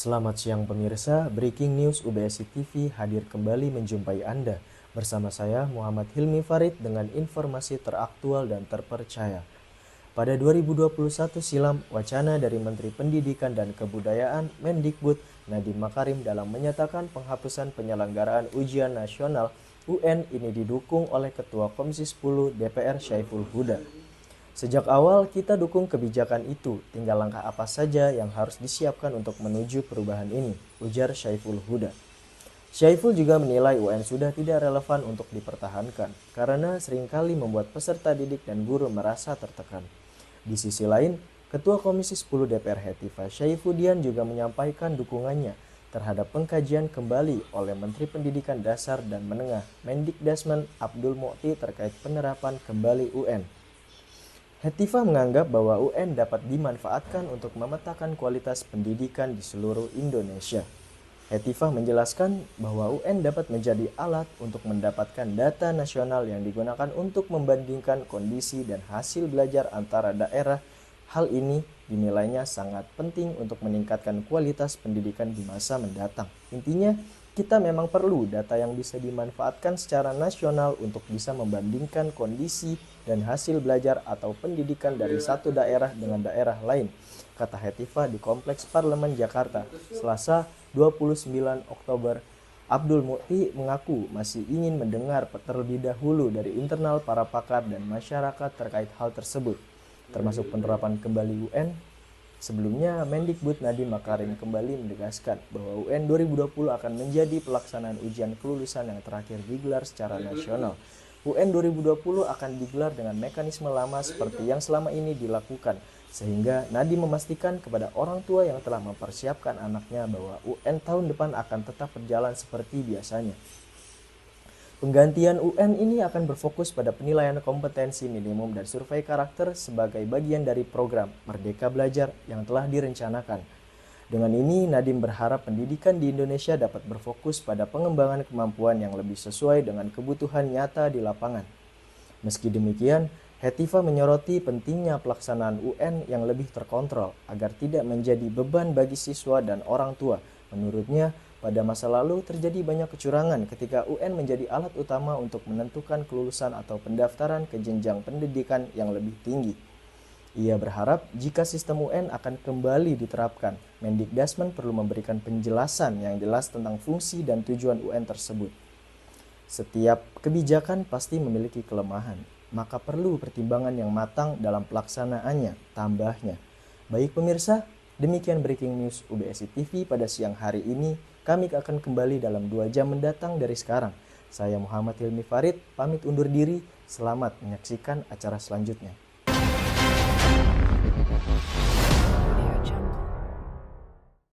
Selamat siang pemirsa, Breaking News UBSI TV hadir kembali menjumpai Anda. Bersama saya Muhammad Hilmi Farid dengan informasi teraktual dan terpercaya. Pada 2021 silam, wacana dari Menteri Pendidikan dan Kebudayaan Mendikbud Nadiem Makarim dalam menyatakan penghapusan penyelenggaraan ujian nasional UN ini didukung oleh Ketua Komisi 10 DPR Syaiful Huda. Sejak awal kita dukung kebijakan itu, tinggal langkah apa saja yang harus disiapkan untuk menuju perubahan ini, ujar Syaiful Huda. Syaiful juga menilai UN sudah tidak relevan untuk dipertahankan, karena seringkali membuat peserta didik dan guru merasa tertekan. Di sisi lain, Ketua Komisi 10 DPR Hetifah Syaifuddin juga menyampaikan dukungannya terhadap pengkajian kembali oleh Menteri Pendidikan Dasar dan Menengah Mendikdasmen Abdul Mukhti terkait penerapan kembali UN. Hetifah menganggap bahwa UN dapat dimanfaatkan untuk memetakan kualitas pendidikan di seluruh Indonesia. Hetifah menjelaskan bahwa UN dapat menjadi alat untuk mendapatkan data nasional yang digunakan untuk membandingkan kondisi dan hasil belajar antara daerah. Hal ini dinilainya sangat penting untuk meningkatkan kualitas pendidikan di masa mendatang. Intinya, kita memang perlu data yang bisa dimanfaatkan secara nasional untuk bisa membandingkan kondisi dan hasil belajar atau pendidikan dari satu daerah dengan daerah lain, kata Hetifah di Kompleks Parlemen Jakarta, Selasa 29 Oktober. Abdul Mukhti mengaku masih ingin mendengar terlebih dahulu dari internal para pakar dan masyarakat terkait hal tersebut, termasuk penerapan kembali UN. Sebelumnya, Mendikbud Nadiem Makarim kembali menegaskan bahwa UN 2020 akan menjadi pelaksanaan ujian kelulusan yang terakhir digelar secara nasional. UN 2020 akan digelar dengan mekanisme lama seperti yang selama ini dilakukan, sehingga Nadiem memastikan kepada orang tua yang telah mempersiapkan anaknya bahwa UN tahun depan akan tetap berjalan seperti biasanya. Penggantian UN ini akan berfokus pada penilaian kompetensi minimum dan survei karakter sebagai bagian dari program Merdeka Belajar yang telah direncanakan. Dengan ini, Nadiem berharap pendidikan di Indonesia dapat berfokus pada pengembangan kemampuan yang lebih sesuai dengan kebutuhan nyata di lapangan. Meski demikian, Hetifah menyoroti pentingnya pelaksanaan UN yang lebih terkontrol agar tidak menjadi beban bagi siswa dan orang tua. Menurutnya, pada masa lalu terjadi banyak kecurangan ketika UN menjadi alat utama untuk menentukan kelulusan atau pendaftaran ke jenjang pendidikan yang lebih tinggi. Ia berharap jika sistem UN akan kembali diterapkan, Mendikdasmen perlu memberikan penjelasan yang jelas tentang fungsi dan tujuan UN tersebut. Setiap kebijakan pasti memiliki kelemahan, maka perlu pertimbangan yang matang dalam pelaksanaannya, tambahnya. Baik pemirsa, demikian Breaking News UBSI TV pada siang hari ini. Kami akan kembali dalam 2 jam mendatang dari sekarang. Saya Muhammad Hilmi Farid, pamit undur diri. Selamat menyaksikan acara selanjutnya.